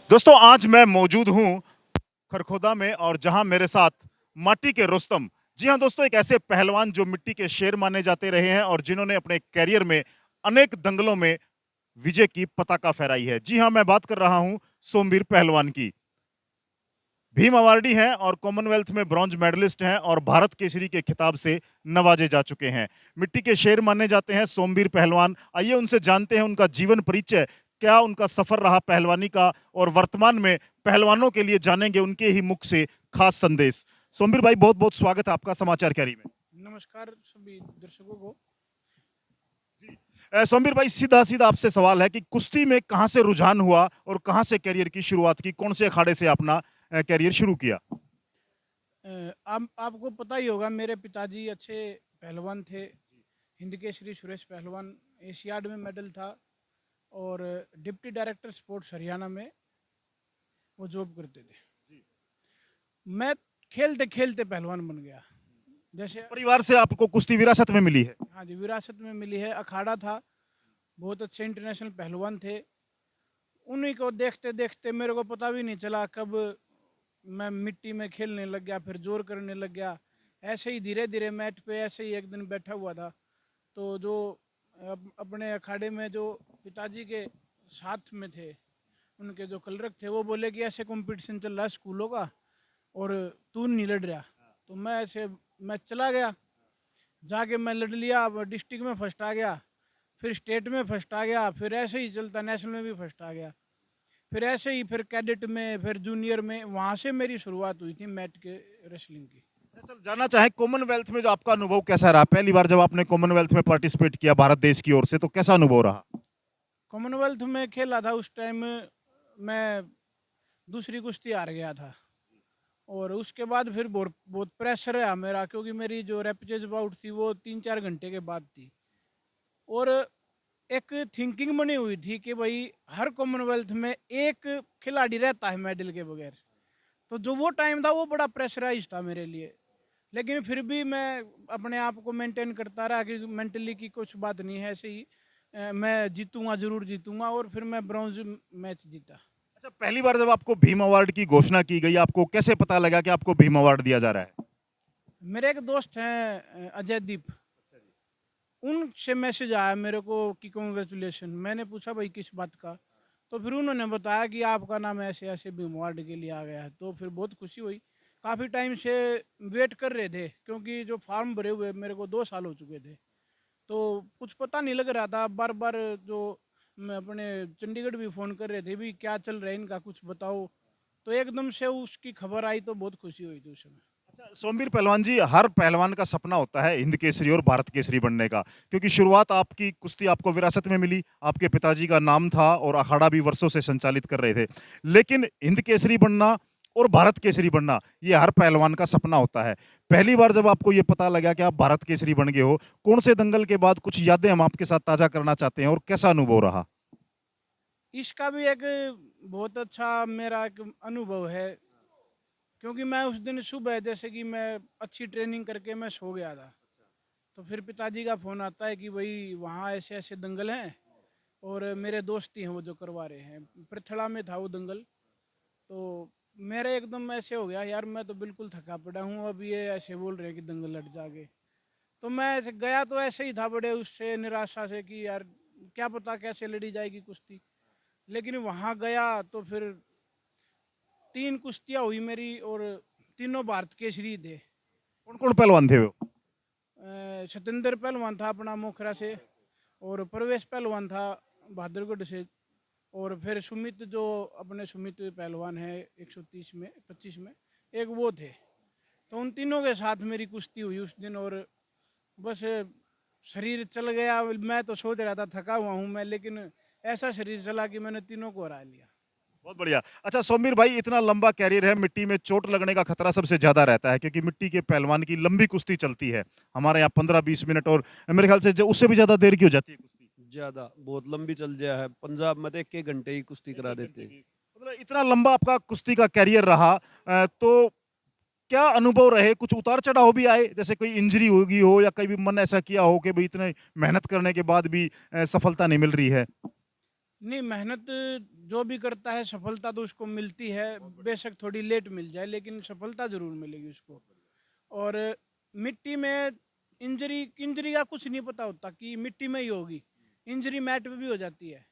दोस्तों आज मैं मौजूद हूं खरखोदा में और जहां मेरे साथ माटी के रुस्तम। जी हां दोस्तों, एक ऐसे पहलवान जो मिट्टी के शेर माने जाते रहे हैं और जिन्होंने अपने कैरियर में अनेक दंगलों में विजय की पताका फहराई है। जी हां, मैं बात कर रहा हूं सोमवीर पहलवान की। भीम अवार्डी हैं और कॉमनवेल्थ में ब्रॉन्ज मेडलिस्ट हैं और भारत केसरी के खिताब से नवाजे जा चुके हैं। मिट्टी के शेर माने जाते हैं सोमवीर पहलवान। आइए उनसे जानते हैं उनका जीवन परिचय, क्या उनका सफर रहा पहलवानी का, और वर्तमान में पहलवानों के लिए जानेंगे उनके ही मुख से खास संदेश। सोमवीर भाई, बहुत बहुत स्वागत है आपका समाचार कैरी में। नमस्कार सभी दर्शकों को। सोमवीर भाई, सीधा सीधा आपसे सवाल है कि कुश्ती में कहां से रुझान हुआ और कहां से कैरियर की शुरुआत की, कौन से अखाड़े से अपना कैरियर शुरू किया? आपको पता ही होगा, मेरे पिताजी अच्छे पहलवान थे। हिंद केसरी सुरेश पहलवान एशियाड में मेडल था और डिप्टी डायरेक्टर स्पोर्ट्स हरियाणा में वो जॉब करते थे। मैं खेलते खेलते पहलवान बन गया। जैसे परिवार से आपको कुश्ती विरासत में मिली है? हाँ जी, विरासत में मिली है। अखाड़ा था, बहुत अच्छे इंटरनेशनल पहलवान थे। उन्हीं को देखते देखते मेरे को पता भी नहीं चला कब मैं मिट्टी में खेलने लग गया, फिर जोर करने लग गया। ऐसे ही धीरे धीरे मैट पे ऐसे ही एक दिन बैठा हुआ था तो जो अपने अखाड़े में जो पिताजी के साथ में थे, उनके जो कलरक थे, वो बोले कि ऐसे कंपटीशन चल रहा है स्कूलों का और तू नहीं लड़ रहा। तो मैं ऐसे मैं चला गया, जाके मैं लड़ लिया। डिस्ट्रिक्ट में फर्स्ट आ गया, फिर स्टेट में फर्स्ट आ गया, फिर ऐसे ही चलता नेशनल में भी फर्स्ट आ गया। फिर ऐसे ही फिर कैडेट में, फिर जूनियर में, वहाँ से मेरी शुरुआत हुई थी मैट के रेसलिंग की। चल जानना चाहे कॉमनवेल्थ में जो आपका अनुभव कैसा रहा? पहली बार जब आपने कॉमनवेल्थ में पार्टिसिपेट किया भारत देश की ओर से, तो कैसा अनुभव रहा? कॉमनवेल्थ में खेला था उस टाइम, मैं दूसरी कुश्ती हार गया था और उसके बाद फिर बहुत बहुत प्रेशर रहा मेरा, क्योंकि मेरी जो रैपचेज बाउट थी वो 3-4 घंटे के बाद थी। और एक थिंकिंग बनी हुई थी कि भाई हर कॉमनवेल्थ में एक खिलाड़ी रहता है मेडल के बगैर। तो जो वो टाइम था वो बड़ा प्रेशराइज था मेरे लिए, लेकिन फिर भी मैं अपने आप को मेंटेन करता रहा कि मेंटली की कुछ बात नहीं है, ऐसे ही मैं जीतूंगा, जरूर जीतूंगा। और फिर मैं ब्रॉन्ज मैच जीता। अच्छा, पहली बार जब आपको भीम अवार्ड की घोषणा की गई, आपको कैसे पता लगा कि आपको भीम अवार्ड दिया जा रहा है? मेरे एक दोस्त हैं अजय दीप, उनसे मैसेज आया मेरे को कि कॉन्ग्रेचुलेशन। मैंने पूछा भाई किस बात का, तो फिर उन्होंने बताया कि आपका नाम ऐसे ऐसे भीम अवार्ड के लिए आ गया है। तो फिर बहुत खुशी हुई। काफ़ी टाइम से वेट कर रहे थे, क्योंकि जो फार्म भरे हुए मेरे को 2 साल हो चुके थे, तो कुछ पता नहीं लग रहा था। बार बार जो मैं अपने चंडीगढ़ भी फ़ोन कर रहे थे भी क्या चल रहा है इनका, कुछ बताओ। तो एकदम से उसकी खबर आई तो बहुत खुशी हुई थी उस समय। अच्छा सोमवीर पहलवान जी, हर पहलवान का सपना होता है हिंद केसरी और भारत केसरी बनने का, क्योंकि शुरुआत आपकी कुश्ती आपको विरासत में मिली, आपके पिताजी का नाम था और अखाड़ा भी वर्षों से संचालित कर रहे थे। लेकिन हिंद केसरी बनना और भारत केसरी बनना, ये हर पहलवान का सपना होता है। पहली बार जब आपको ये पता लगा कि आप भारत केसरी बन गए हो, कौन से दंगल के बाद कुछ यादें हम आपके साथ ताजा करना चाहते हैं और कैसा अनुभव रहा? इसका भी एक बहुत अच्छा मेरा एक अनुभव है, क्योंकि मैं उस दिन सुबह जैसे कि मैं अच्छी ट्रेनिंग करके मैं सो गया था, तो फिर पिताजी का फ़ोन आता है कि भाई वहाँ ऐसे ऐसे दंगल हैं और मेरे दोस्त ही हैं वो जो करवा रहे हैं। पृथला में था वो दंगल। तो मेरे एकदम ऐसे हो गया, यार मैं तो बिल्कुल थका पड़ा हूँ, अब ये ऐसे बोल रहे हैं कि दंगल लट जाके। तो मैं ऐसे गया तो ऐसे ही था, बड़े उससे निराशा से कि यार क्या पता कैसे लड़ी जाएगी कुश्ती। लेकिन वहाँ गया तो फिर 3 कुश्तियाँ हुई मेरी और तीनों भारत केसरी थे। कौन कौन पहलवान थे वो? सतेंद्र पहलवान था अपना मोखरा से, और प्रवेश पहलवान था बहादुरगढ़ से, और फिर सुमित जो अपने सुमित पहलवान है 130 में 25 में, एक वो थे। तो उन तीनों के साथ मेरी कुश्ती हुई उस दिन। और बस शरीर चल गया। मैं तो सोच रहा था थका हुआ हूँ मैं, लेकिन ऐसा शरीर चला कि मैंने तीनों को हरा लिया। बहुत बढ़िया। अच्छा सोमवीर भाई, इतना लंबा कैरियर है, मिट्टी में चोट लगने का खतरा सबसे ज्यादा रहता है, क्योंकि मिट्टी के पहलवान की लंबी कुश्ती चलती है। हमारे यहाँ 15-20 मिनट, और मेरे ख्याल से उससे भी ज्यादा देर की हो जाती है कुश्ती। ज्यादा बहुत लंबी चल जाया है। पंजाब में तो 1-1 घंटे ही कुश्ती एक करा एक घंटे देते। की, मतलब इतना लंबा आपका कुश्ती का कैरियर रहा। तो क्या अनुभव रहे? कुछ उतार चढ़ाव भी आए, जैसे कोई इंजरी होगी हो या कभी मन ऐसा किया हो कि भाई इतने मेहनत करने के बाद भी सफलता नहीं मिल रही है? नहीं, मेहनत जो भी करता है सफलता तो उसको मिलती है, बेशक थोड़ी लेट मिल जाए लेकिन सफलता ज़रूर मिलेगी उसको। और मिट्टी में इंजरी इंजरी का कुछ नहीं पता होता कि मिट्टी में ही होगी, इंजरी मैट पे भी हो जाती है।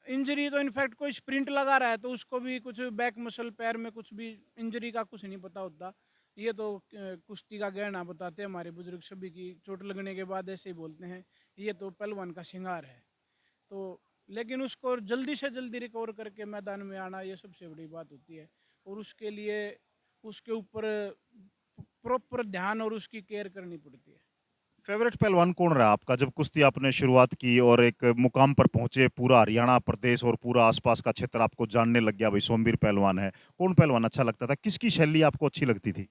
इंजरी तो इनफैक्ट कोई स्प्रिंट लगा रहा है तो उसको भी कुछ बैक मसल पैर में कुछ भी इंजरी का कुछ नहीं पता होता। ये तो कुश्ती का गहना बताते हैं हमारे बुजुर्ग सभी की, चोट लगने के बाद ऐसे ही बोलते हैं ये तो पहलवान का श्रृंगार है। तो लेकिन उसको जल्दी से जल्दी रिकवर करके मैदान में आना ये सबसे बड़ी बात होती है। और उसके लिए उसके ऊपर प्रॉपर ध्यान और उसकी केयर करनी पड़ती है। फेवरेट पहलवान कौन रहा आपका जब कुश्ती आपने शुरुआत की और एक मुकाम पर पहुंचे, पूरा हरियाणा प्रदेश और पूरा आसपास का क्षेत्र आपको जानने लग गया, भाई सोमवीर पहलवान है? कौन पहलवान अच्छा लगता था? किसकी शैली आपको अच्छी लगती थी?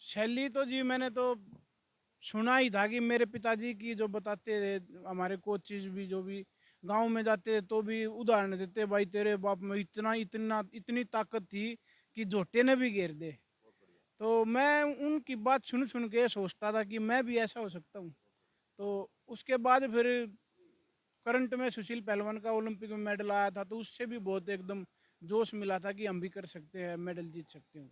शैली तो जी मैंने तो सुना ही था कि मेरे पिताजी की जो बताते थे, हमारे कोचेज भी जो भी गांव में जाते तो भी उदाहरण देते, भाई तेरे बाप में इतना इतना इतनी ताकत थी कि झोटे ने भी घेर दे। तो मैं उनकी बात सुन सुन के सोचता था कि मैं भी ऐसा हो सकता हूँ। तो उसके बाद फिर करंट में सुशील पहलवान का ओलंपिक में मेडल आया था तो उससे भी बहुत एकदम जोश मिला था कि हम भी कर सकते हैं, मेडल जीत सकते हैं।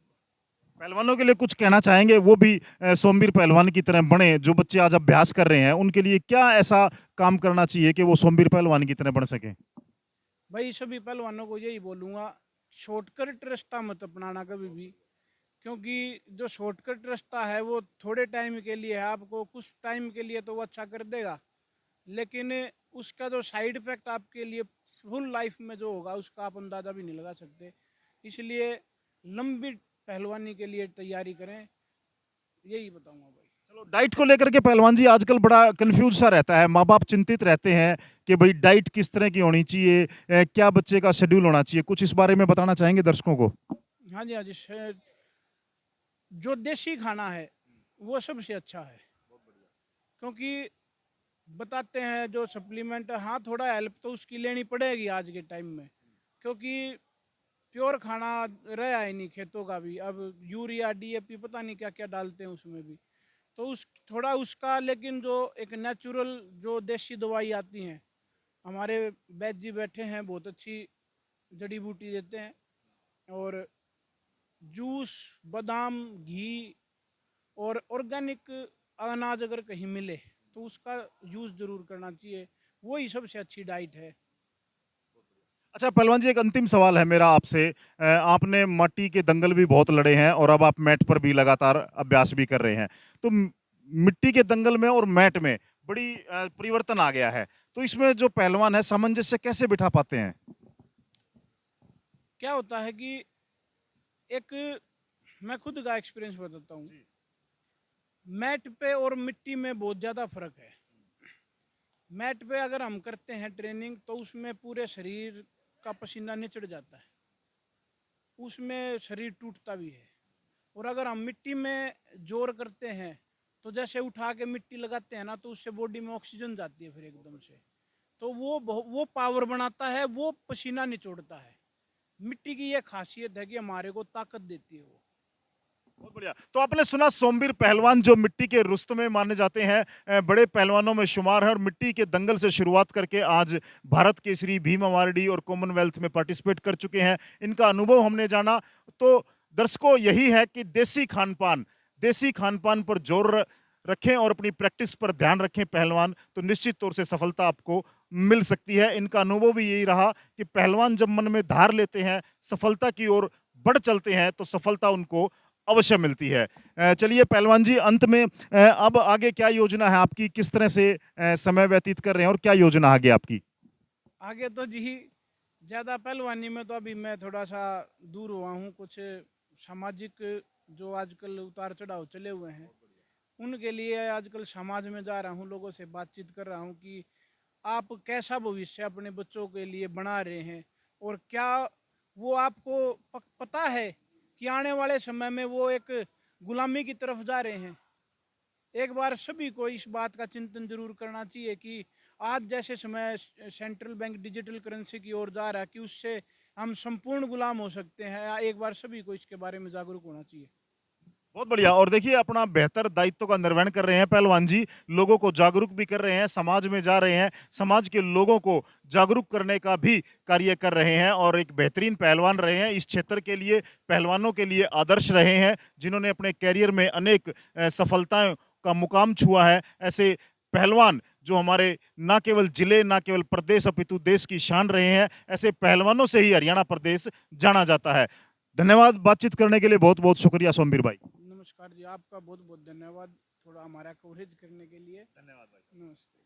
पहलवानों के लिए कुछ कहना चाहेंगे, वो भी सोमवीर पहलवान की तरह बने? जो बच्चे आज अभ्यास कर रहे हैं उनके लिए क्या ऐसा काम करना चाहिए कि वो सोमवीर पहलवान की तरह बन सकें? भाई सभी पहलवानों को यही बोलूँगा, शॉर्टकट रास्ता मत अपनाना कभी भी, क्योंकि जो शॉर्टकट रास्ता है वो थोड़े टाइम के लिए है, आपको कुछ टाइम के लिए तो वो अच्छा कर देगा, लेकिन उसका जो साइड इफेक्ट आपके लिए फुल लाइफ में जो होगा उसका आप अंदाज़ा भी नहीं लगा सकते। इसलिए लंबी पहलवानी के लिए तैयारी करें, यही बताऊंगा भाई। चलो, डाइट को लेकर के पहलवान जी आजकल बड़ा कंफ्यूज सा रहता है, माँ बाप चिंतित रहते हैं कि भाई डाइट किस तरह की होनी चाहिए, क्या बच्चे का शेड्यूल होना चाहिए? कुछ इस बारे में बताना चाहेंगे दर्शकों को? हाँ जी, हाँ जी, जो देसी खाना है वो सबसे अच्छा है, क्योंकि बताते हैं जो सप्लीमेंट, हाँ थोड़ा हेल्प तो उसकी लेनी पड़ेगी आज के टाइम में, क्योंकि प्योर खाना रहा ही नहीं खेतों का भी, अब यूरिया डीएपी पता नहीं क्या क्या डालते हैं उसमें भी। तो उस थोड़ा उसका, लेकिन जो एक नेचुरल जो देसी दवाई आती हैं, हमारे वैद्य जी बैठे हैं बहुत अच्छी जड़ी बूटी देते हैं। और जूस, बादाम, घी और ऑर्गेनिक अनाज अगर कहीं मिले तो उसका यूज़ ज़रूर करना चाहिए, वही सबसे अच्छी डाइट है। अच्छा पहलवान जी, एक अंतिम सवाल है मेरा आपसे। आपने माटी के दंगल भी बहुत लड़े हैं और अब आप मैट पर भी लगातार अभ्यास भी कर रहे हैं। तो मिट्टी के दंगल में और मैट में बड़ी परिवर्तन आ गया है। तो इसमें जो पहलवान है सामंजस्य कैसे बिठा पाते हैं? क्या होता है कि एक, मैं खुद का एक्सपीरियंस बताता हूँ, मैट पे और मिट्टी में बहुत ज़्यादा फर्क है। मैट पे अगर हम करते हैं ट्रेनिंग तो उसमें पूरे शरीर का पसीना निचड़ जाता है, उसमें शरीर टूटता भी है। और अगर हम मिट्टी में जोर करते हैं तो जैसे उठा के मिट्टी लगाते हैं ना तो उससे बॉडी में ऑक्सीजन जाती है फिर एकदम से, तो वो पावर बनाता है, वो पसीना निचोड़ता है। मिट्टी की ये खासियत है कि हमारे को ताकत देती है वो। बहुत बढ़िया। तो आपने सुना सोमवीर पहलवान जो मिट्टी के रुस्तमे माने जाते हैं, बड़े पहलवानों में शुमार है और मिट्टी के दंगल से शुरुआत करके आज भारत केसरी, भीम अवार्डी और कॉमनवेल्थ में पार्टिसिपेट कर चुके हैं। इनका अनुभव हमने जाना। तो दर्शकों, यही है कि देसी खान-पान पर जोर रखें और अपनी प्रैक्टिस पर ध्यान रखें पहलवान, तो निश्चित तौर से सफलता आपको मिल सकती है। इनका अनुभव भी यही रहा कि पहलवान जब मन में धार लेते हैं, सफलता की ओर बढ़ चलते हैं, तो सफलता उनको अवश्य मिलती है। चलिए पहलवान जी, अंत में अब आगे क्या योजना है आपकी? किस तरह से समय व्यतीत कर रहे हैं और क्या योजना आगे आपकी? आगे तो जी ज़्यादा पहलवानी में तो अभी मैं थोड़ा सा दूर हुआ हूँ, कुछ सामाजिक जो आजकल उतार चढ़ाव चले हुए हैं उनके लिए आजकल समाज में जा रहा हूँ, लोगों से बातचीत कर रहा हूँ कि आप कैसा भविष्य अपने बच्चों के लिए बना रहे हैं, और क्या वो आपको पता है कि आने वाले समय में वो एक गुलामी की तरफ जा रहे हैं। एक बार सभी को इस बात का चिंतन जरूर करना चाहिए कि आज जैसे समय सेंट्रल बैंक डिजिटल करेंसी की ओर जा रहा है कि उससे हम संपूर्ण गुलाम हो सकते हैं। एक बार सभी को इसके बारे में जागरूक होना चाहिए। बहुत बढ़िया। और देखिए अपना बेहतर दायित्व का निर्वहन कर रहे हैं पहलवान जी, लोगों को जागरूक भी कर रहे हैं, समाज में जा रहे हैं, समाज के लोगों को जागरूक करने का भी कार्य कर रहे हैं और एक बेहतरीन पहलवान रहे हैं। इस क्षेत्र के लिए पहलवानों के लिए आदर्श रहे हैं, जिन्होंने अपने कैरियर में अनेक सफलताएं का मुकाम छुआ है। ऐसे पहलवान जो हमारे ना केवल जिले, ना केवल प्रदेश अपितु देश की शान रहे हैं, ऐसे पहलवानों से ही हरियाणा प्रदेश जाना जाता है। धन्यवाद, बातचीत करने के लिए बहुत बहुत शुक्रिया सोमवीर भाई। नमस्कार जी, आपका बहुत बहुत धन्यवाद थोड़ा हमारा कवरेज करने के लिए। धन्यवाद भाई। नमस्ते।